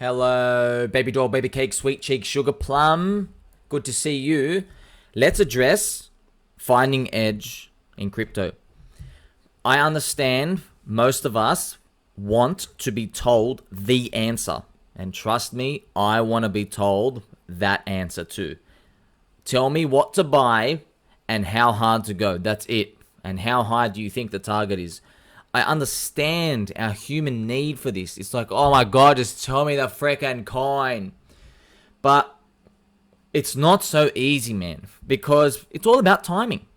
Hello, baby doll, baby cake, sweet cheek, sugar plum. Good to see you. Let's address finding edge in crypto. I understand most of us want to be told the answer. And trust me, I want to be told that answer too. Tell me what to buy and how hard to go. That's it. And how high do you think the target is? I understand our human need for this. It's like, oh my God, just tell me the frickin' coin. But it's not so easy, man, because it's all about timing.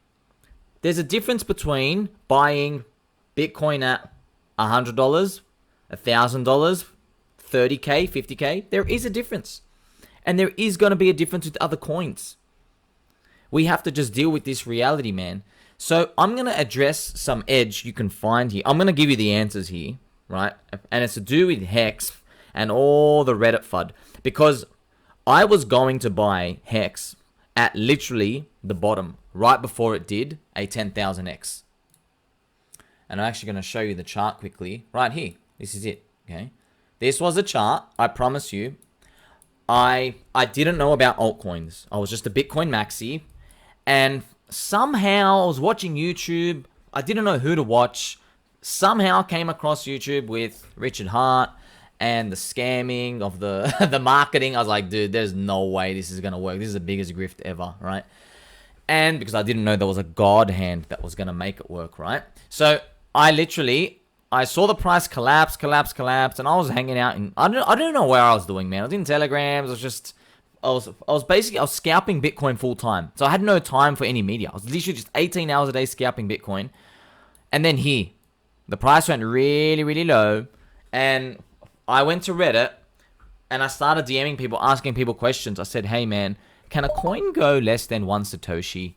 There's a difference between buying Bitcoin at $100, $1,000, 30K, 50K. There is a difference. And there is going to be a difference with other coins. We have to just deal with this reality, man. So I'm going to address some edge you can find here. I'm going to give you the answers here, right? And it's to do with HEX and all the Reddit FUD. Because I was going to buy HEX at literally the bottom, right before it did a 10,000x. And I'm actually going to show you the chart quickly. Right here. This is it, okay? This was a chart, I promise you. I didn't know about altcoins. I was just a Bitcoin maxi. And somehow I was watching YouTube. I didn't know who to watch. Somehow came across YouTube with Richard Hart and the scamming of the the marketing. I was like, dude, there's no way this is gonna work. This is the biggest grift ever, right? And because I didn't know there was a God hand that was gonna make it work, right? So I saw the price collapse, and I was hanging out in I don't know where I was doing, man. I was in Telegrams. I was scalping Bitcoin full time. So I had no time for any media. I was literally just 18 hours a day scalping Bitcoin. And then here, the price went really, really low. And I went to Reddit and I started DMing people, asking people questions. I said, hey man, can a coin go less than 1 Satoshi?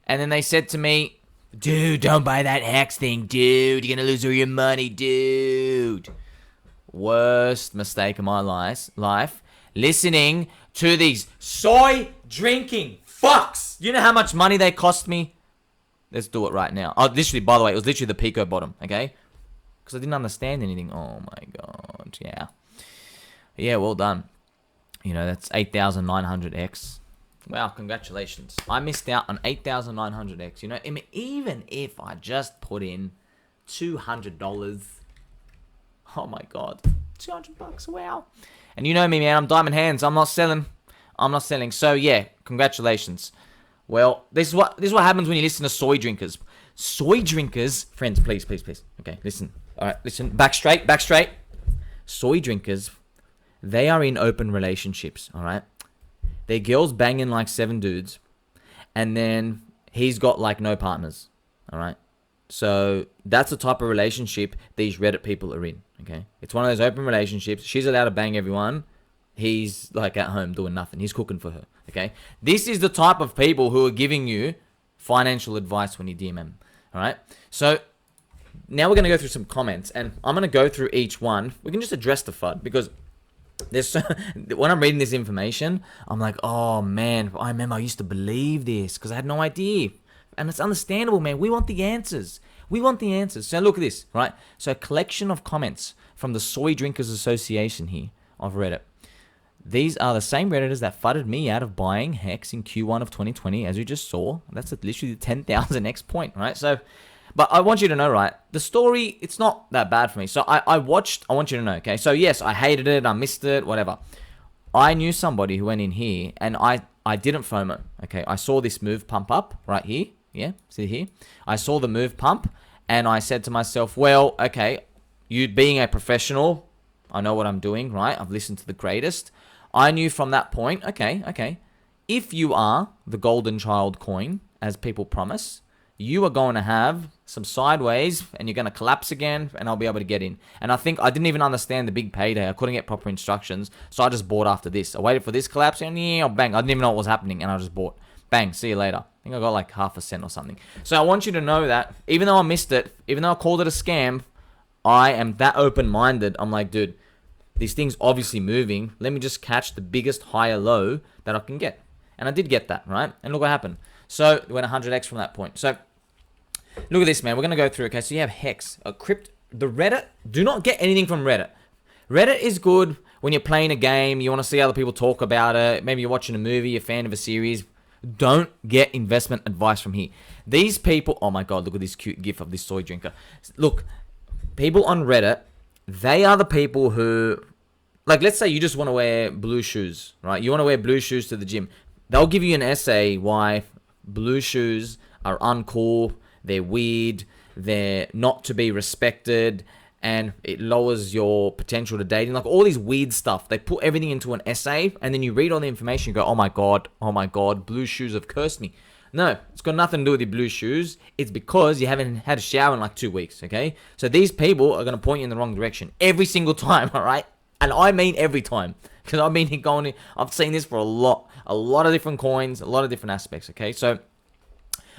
And then they said to me, dude, don't buy that HEX thing, dude. You're going to lose all your money, dude. Worst mistake of my life. Listening to these soy drinking fucks. You know how much money they cost me? Let's do it right now. Oh, literally, by the way, it was literally the Pico bottom, okay? Because I didn't understand anything. Oh my God, yeah. Yeah, well done. You know, that's 8,900x. Wow, congratulations. I missed out on 8,900x. You know, I mean, even if I just put in $200. Oh my God, $200, wow. And you know me, man, I'm diamond hands. I'm not selling. So yeah, congratulations. Well, this is what happens when you listen to soy drinkers. Soy drinkers, friends, please. Okay, listen. All right, listen. Back straight. Soy drinkers, they are in open relationships, all right? Their girl's banging like 7 dudes, and then he's got like no partners, all right? So that's the type of relationship these Reddit people are in, okay? It's one of those open relationships. She's allowed to bang everyone. He's like at home doing nothing. He's cooking for her, okay? This is the type of people who are giving you financial advice when you DM them, all right? So now we're going to go through some comments, and I'm going to go through each one. We can just address the FUD because when I'm reading this information, I'm like, oh man, I remember I used to believe this because I had no idea. And it's understandable, man. We want the answers. So look at this, right? So a collection of comments from the Soy Drinkers Association here of Reddit. These are the same Redditors that fudded me out of buying HEX in Q1 of 2020, as you just saw. That's literally the 10,000x point, right? So, but I want you to know, right? The story, it's not that bad for me. So I want you to know, okay? So yes, I hated it. I missed it, whatever. I knew somebody who went in here and I didn't FOMO, okay? I saw this move pump up right here. Yeah, see here? I saw the move pump and I said to myself, well, okay, you being a professional, I know what I'm doing, right? I've listened to the greatest. I knew from that point, okay, if you are the golden child coin, as people promise, you are going to have some sideways and you're going to collapse again and I'll be able to get in. And I think I didn't even understand the big payday. I couldn't get proper instructions. So I just bought after this. I waited for this collapse and yeah, bang. I didn't even know what was happening and I just bought. Bang, see you later. I think I got like 0.5 cent or something. So I want you to know that even though I missed it, even though I called it a scam, I am that open-minded. I'm like, dude, this thing's obviously moving. Let me just catch the biggest higher low that I can get. And I did get that, right? And look what happened. So it went 100x from that point. So look at this, man. We're going to go through. Okay, so you have HEX, the Reddit. Do not get anything from Reddit. Reddit is good when you're playing a game, you want to see other people talk about it. Maybe you're watching a movie, you're a fan of a series. Don't get investment advice from here. These people, oh my God, look at this cute gif of this soy drinker. Look, people on Reddit, they are the people who, like, let's say you just want to wear blue shoes, right? You want to wear blue shoes to the gym. They'll give you an essay why blue shoes are uncool, they're weird, they're not to be respected, and it lowers your potential to dating. Like all these weird stuff. They put everything into an essay, and then you read all the information, you go, oh my God, blue shoes have cursed me. No, it's got nothing to do with your blue shoes. It's because you haven't had a shower in like 2 weeks, okay? So these people are going to point you in the wrong direction every single time, all right? And I mean every time. Because I've been going, I've seen this for a lot of different coins, a lot of different aspects, okay? So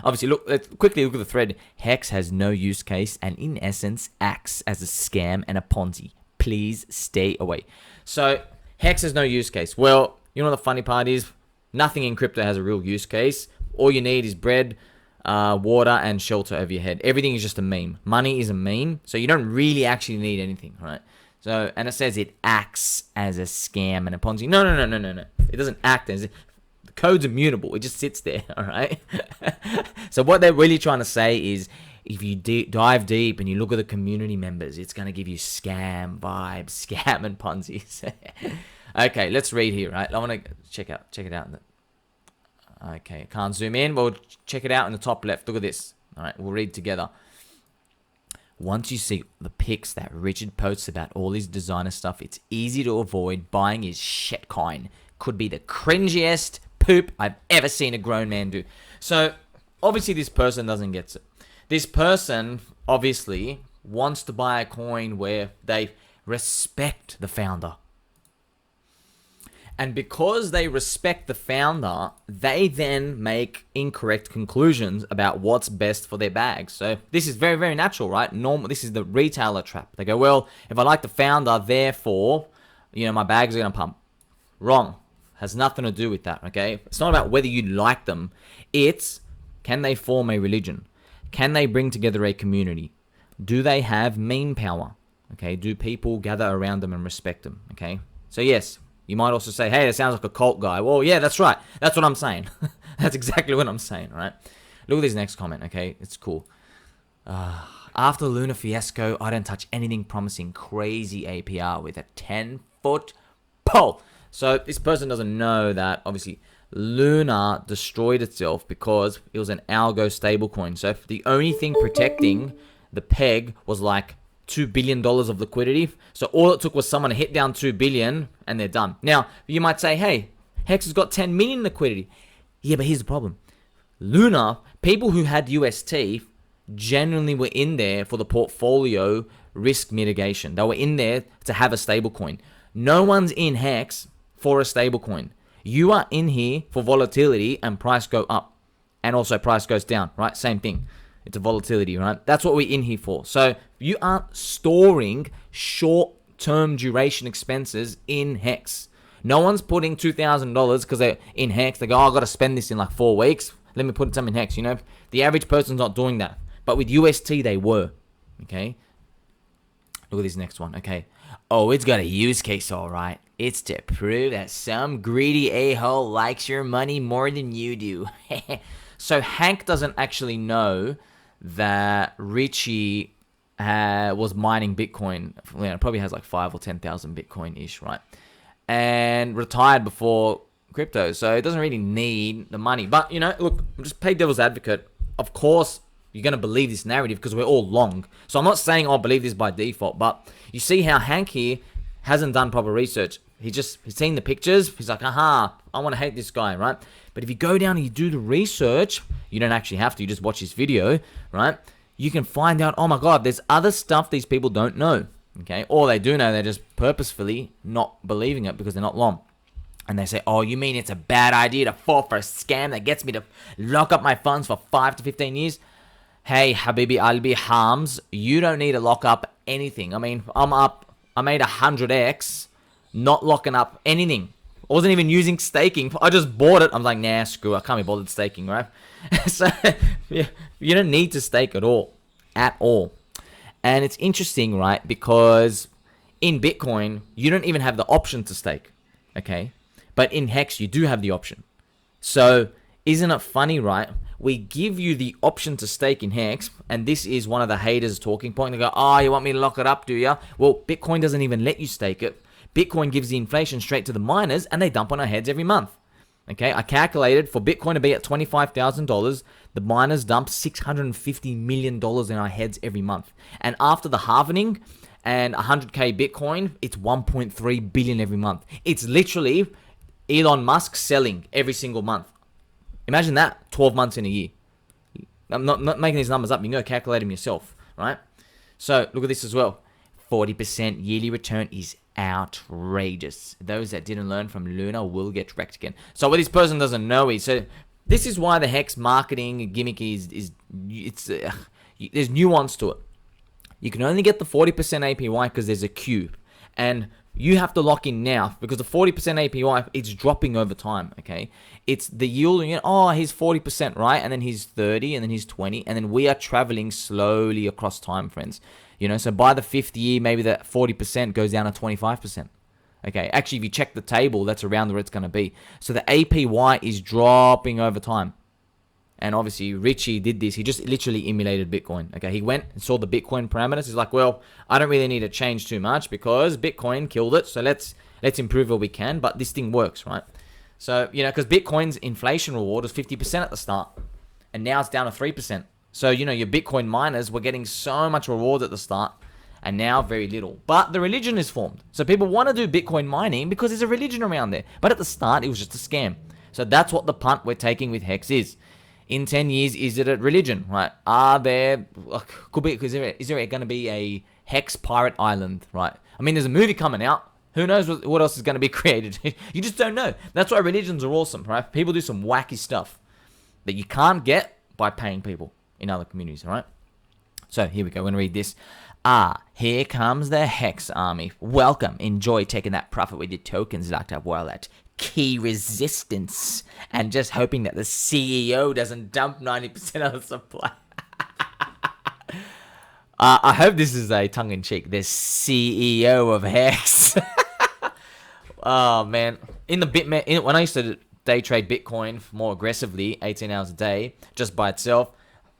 obviously, let's quickly look at the thread. HEX has no use case and in essence acts as a scam and a Ponzi. Please stay away. So HEX has no use case. Well, you know what the funny part is? Nothing in crypto has a real use case. All you need is bread, water, and shelter over your head. Everything is just a meme. Money is a meme, so you don't really actually need anything, right? So, and it says it acts as a scam and a Ponzi. No. It doesn't act as it. The code's immutable. It just sits there, all right? So what they're really trying to say is, if you dive deep and you look at the community members, it's going to give you scam vibes, scam and Ponzi's. Okay, let's read here, right? I want to check it out. Okay, can't zoom in, but we'll check it out in the top left. Look at this. All right, we'll read together. Once you see the pics that Richard posts about all his designer stuff, it's easy to avoid buying his shitcoin. Could be the cringiest poop I've ever seen a grown man do. So, obviously this person doesn't get it. This person, obviously, wants to buy a coin where they respect the founder. And because they respect the founder, they then make incorrect conclusions about what's best for their bags. So this is very, very natural, right? Normal. This is the retailer trap. They go, well, if I like the founder, therefore, my bags are going to pump. Wrong. Has nothing to do with that, okay? It's not about whether you like them. It's, can they form a religion? Can they bring together a community? Do they have meme power? Okay, do people gather around them and respect them? Okay, so yes, you might also say, hey, that sounds like a cult guy. Well, yeah, that's right. That's what I'm saying. That's exactly what I'm saying, right? Look at this next comment, okay? It's cool. After the Luna fiasco, I don't touch anything promising. Crazy APR with a 10-foot pole. So this person doesn't know that, obviously, Luna destroyed itself because it was an algo stablecoin. So if the only thing protecting the peg was like $2 billion of liquidity. So all it took was someone to hit down 2 billion and they're done. Now, you might say, hey, HEX has got 10 million liquidity. Yeah, but here's the problem. Luna, people who had UST genuinely were in there for the portfolio risk mitigation. They were in there to have a stablecoin. No one's in HEX for a stablecoin. You are in here for volatility and price go up. And also price goes down, right? Same thing. It's a volatility, right? That's what we're in here for. So you aren't storing short-term duration expenses in HEX. No one's putting $2,000 because they're in HEX. They go, oh, I've got to spend this in like 4 weeks. Let me put some in HEX. The average person's not doing that. But with UST, they were. Okay? Look at this next one. Okay. Oh, it's got a use case, all right. It's to prove that some greedy a-hole likes your money more than you do. So Hank doesn't actually know that Richie was mining Bitcoin. Probably has like 5 or 10,000 Bitcoin-ish, right? And retired before crypto. So it doesn't really need the money. But, look, just play devil's advocate. Of course, you're going to believe this narrative because we're all long. So I'm not saying I'll believe this by default. But you see how Hank here hasn't done proper research. He's seen the pictures. He's like, aha, I want to hate this guy, right? But if you go down and you do the research, you don't actually have to. You just watch this video, right? You can find out, oh my God, there's other stuff these people don't know, okay? Or they do know, they're just purposefully not believing it because they're not long. And they say, oh, you mean it's a bad idea to fall for a scam that gets me to lock up my funds for 5 to 15 years? Hey, Habibi Albi Harms, you don't need to lock up anything. I mean, I made 100x, not locking up anything. I wasn't even using staking. I just bought it. I'm like, nah, screw it. I can't be bothered staking, right? So, yeah, you don't need to stake at all. At all. And it's interesting, right? Because In Bitcoin, you don't even have the option to stake, okay? But in HEX, you do have the option. So isn't it funny, right? We give you the option to stake in HEX, and this is one of the haters' talking point. They go, oh, you want me to lock it up, do you? Well, Bitcoin doesn't even let you stake it. Bitcoin gives the inflation straight to the miners, and they dump on our heads every month. Okay, I calculated for Bitcoin to be at $25,000, the miners dump $650 million in our heads every month. And after the halvening and 100K Bitcoin, it's 1.3 billion every month. It's literally Elon Musk selling every single month. Imagine that, 12 months in a year. I'm not making these numbers up. You can go calculate them yourself, right? So look at this as well. 40% yearly return is outrageous. Those that didn't learn from Luna will get wrecked again. So what this person doesn't know is, so this is why the HEX marketing gimmick there's nuance to it. You can only get the 40% APY because there's a queue, and you have to lock in now because the 40% APY, it's dropping over time, okay? It's the yield, he's 40%, right? And then he's 30, and then he's 20, and then we are traveling slowly across time, friends. So by the 5th year, maybe that 40% goes down to 25%. Okay, actually, if you check the table, that's around where it's going to be. So the APY is dropping over time. And obviously, Richie did this. He just literally emulated Bitcoin. Okay, he went and saw the Bitcoin parameters. He's like, well, I don't really need to change too much because Bitcoin killed it. So let's improve what we can. But this thing works, right? So, because Bitcoin's inflation reward was 50% at the start. And now it's down to 3%. So, your Bitcoin miners were getting so much reward at the start, and now very little. But the religion is formed. So people want to do Bitcoin mining because there's a religion around there. But at the start, it was just a scam. So that's what the punt we're taking with HEX is. In 10 years, is it a religion, right? Is there going to be a HEX Pirate Island, right? I mean, there's a movie coming out. Who knows what else is going to be created? You just don't know. That's why religions are awesome, right? People do some wacky stuff that you can't get by paying people in other communities, all right? So here we go. We're going to read this. Here comes the HEX army. Welcome. Enjoy taking that profit with your tokens locked up while at key resistance and just hoping that the CEO doesn't dump 90% of the supply. I hope this is a tongue-in-cheek. The CEO of HEX. Oh, man. When I used to day trade Bitcoin more aggressively, 18 hours a day, just by itself,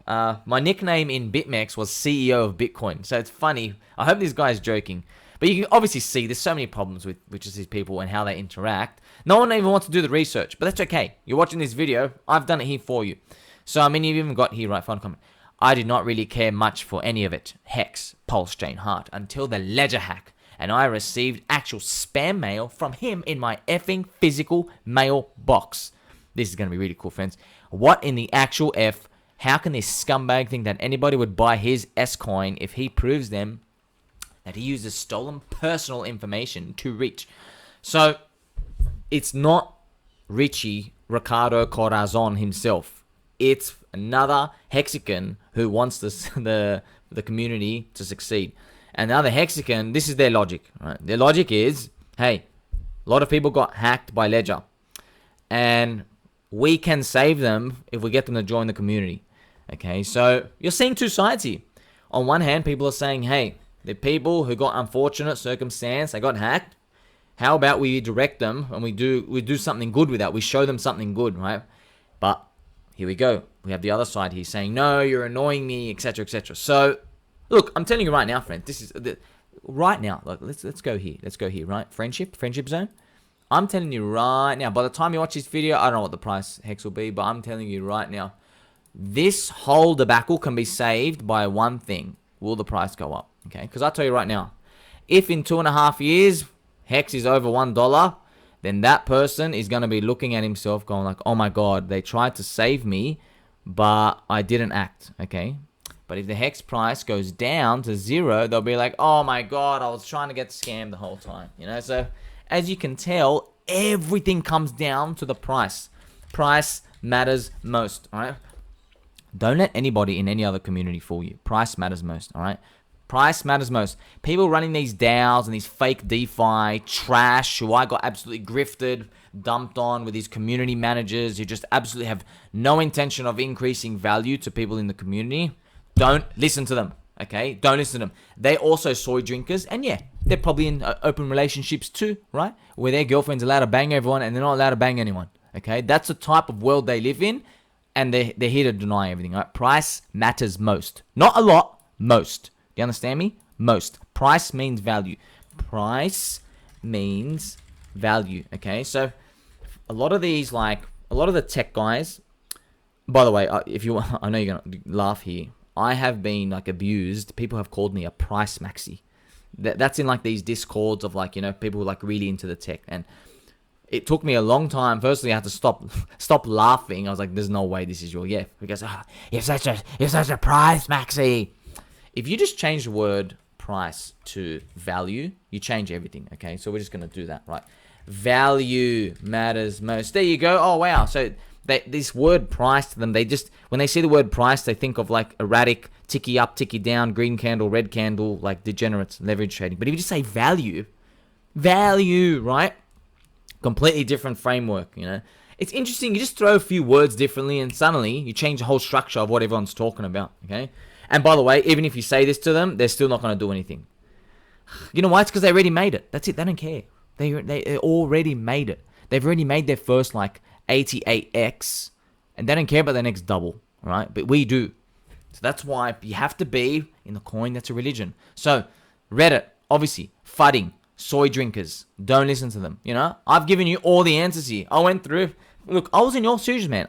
my nickname in BitMEX was CEO of Bitcoin. So it's funny. I hope this guy's joking. But you can obviously see there's so many problems with just these people and how they interact. No one even wants to do the research, but that's okay. You're watching this video. I've done it here for you. So, you've even got here, right, final comment. I did not really care much for any of it. HEX, Pulse Chain Heart, until the ledger hack. And I received actual spam mail from him in my effing physical mail box. This is going to be really cool, friends. What in the actual F? How can this scumbag think that anybody would buy his S-Coin if he proves them that he uses stolen personal information to reach? So, it's not Richie Ricardo Corazon himself. It's another Hexican who wants the community to succeed. And the other Hexican, this is their logic, right? Their logic is, hey, a lot of people got hacked by Ledger. And we can save them if we get them to join the community. Okay, so you're seeing two sides here. On one hand, people are saying, hey, the people who got unfortunate circumstance, they got hacked. How about we direct them and we do something good with that? We show them something good, right? But here we go. We have the other side here saying, no, you're annoying me, etc., etc. So, look, I'm telling you right now, friend. This is right now. Look, let's go here. Let's go here, right? Friendship zone. I'm telling you right now. By the time you watch this video, I don't know what the price HEX will be, but I'm telling you right now, this whole debacle can be saved by one thing. Will the price go up? Okay, because I'll tell you right now, if in 2.5 years HEX is over $1, then that person is going to be looking at himself going like, oh my God, they tried to save me, but I didn't act, okay? But if the HEX price goes down to 0, they'll be like, oh my God, I was trying to get scammed the whole time, So as you can tell, everything comes down to the price. Price matters most, all right? Don't let anybody in any other community fool you. Price matters most, all right? Price matters most. People running these DAOs and these fake DeFi trash who I got absolutely grifted, dumped on with these community managers who just absolutely have no intention of increasing value to people in the community. Don't listen to them, okay? Don't listen to them. They're also soy drinkers, and yeah, they're probably in open relationships too, right? Where their girlfriend's allowed to bang everyone and they're not allowed to bang anyone. Okay, that's the type of world they live in, and they're here to deny everything. Right? Price matters most, not a lot, most. Do you understand me? Most. Price means value. Price means value. Okay, so a lot of these, like a lot of the tech guys. By the way, if you, I know you're gonna laugh here. I have been like abused. People have called me a price maxi. That's in like these discords of like, you know, people who are like really into the tech. And it took me a long time. Firstly, I had to stop laughing. I was like, there's no way this is real. Yeah, because you're such a price maxi. If you just change the word price to value, you change everything. Okay, so we're just gonna do that, right? Value matters most. There you go. Oh wow. So this word price to them, they just, when they see the word price, they think of like erratic, ticky up, ticky down, green candle, red candle, like degenerates, leverage trading. But if you just say value, right? Completely different framework, you know. It's interesting. You just throw a few words differently and suddenly you change the whole structure of what everyone's talking about, okay? And by the way, even if you say this to them, they're still not going to do anything. You know why? It's because they already made it. That's it. They don't care. They already made it. They've already made their first like 88x, and they don't care about the next double, right? But we do. So that's why you have to be in the coin that's a religion. So Reddit, obviously, FUDing, soy drinkers, don't listen to them. You know, I've given you all the answers here. I went through. Look, I was in your shoes, man.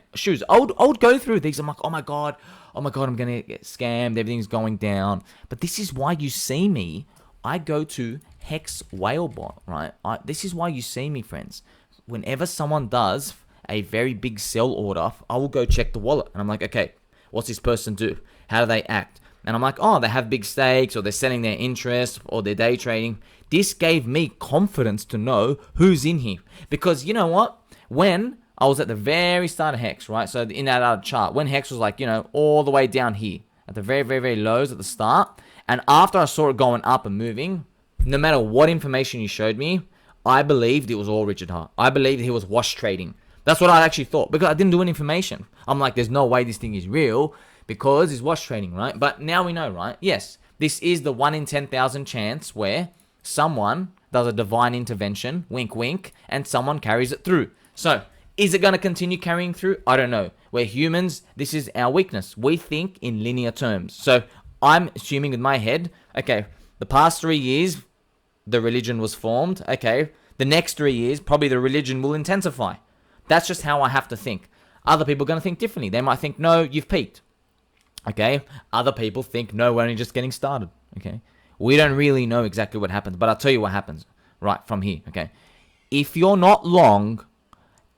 I would go through these. I'm like, oh my god, I'm gonna get scammed. Everything's going down. But this is why you see me. I go to HEX Whale Bot, right? This is why you see me, friends. Whenever someone does a very big sell order, I will go check the wallet. And I'm like, okay, what's this person do? How do they act? And I'm like, oh, they have big stakes, or they're selling their interest, or they're day trading. This gave me confidence to know who's in here. Because you know what? When I was at the very start of HEX, right? So in that other chart, when HEX was like, you know, all the way down here, at the very, very, very lows at the start, and after I saw it going up and moving, no matter what information you showed me, I believed it was all Richard Hart. I believed he was wash trading. That's what I actually thought, because I didn't do any information. I'm like, there's no way this thing is real because he's wash trading, right? But now we know, right? Yes, this is the 1 in 10,000 chance where someone does a divine intervention, wink, wink, and someone carries it through. So, is it going to continue carrying through? I don't know. We're humans. This is our weakness. We think in linear terms. So, I'm assuming with my head, okay, the past 3 years, the religion was formed. Okay, the next 3 years, probably the religion will intensify. That's just how I have to think. Other people are going to think differently. They might think, no, you've peaked. Okay, other people think, no, we're only just getting started. Okay, we don't really know exactly what happens, but I'll tell you what happens right from here. Okay, if you're not long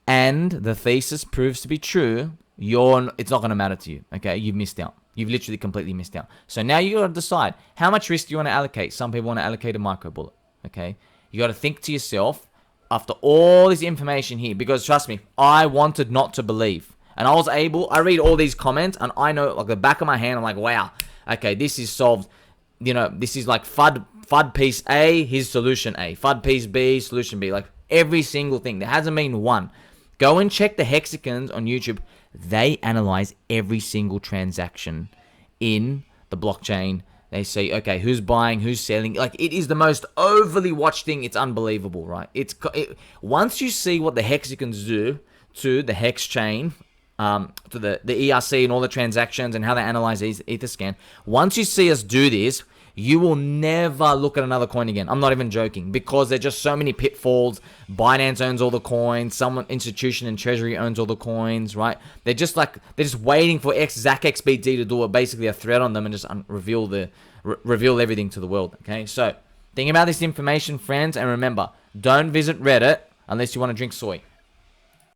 and the thesis proves to be true, it's not going to matter to you. Okay, you've missed out. You've literally completely missed out. So now you got to decide how much risk do you want to allocate. Some people want to allocate a micro bullet. Okay, you got to think to yourself after all this information here, because trust me, I wanted not to believe, and I read all these comments, and I know like the back of my hand, I'm like, wow, okay, this is solved. You know, this is like FUD piece A, his solution A, FUD piece B, solution B, like every single thing. There hasn't been one. Go and check the Hexicans on YouTube. They analyze every single transaction in the blockchain. They say, okay, who's buying, who's selling. Like, it is the most overly watched thing. It's unbelievable, right? Once you see what the Hexicans do to the Hex chain, to the ERC and all the transactions and how they analyze Etherscan, once you see us do this, you will never look at another coin again. I'm not even joking, because there's just so many pitfalls. Binance owns all the coins. Some institution and treasury owns all the coins, right? They're just waiting for ZachXBT to do basically a threat on them and just reveal everything to the world. Okay, so think about this information, friends, and remember, don't visit Reddit unless you want to drink soy.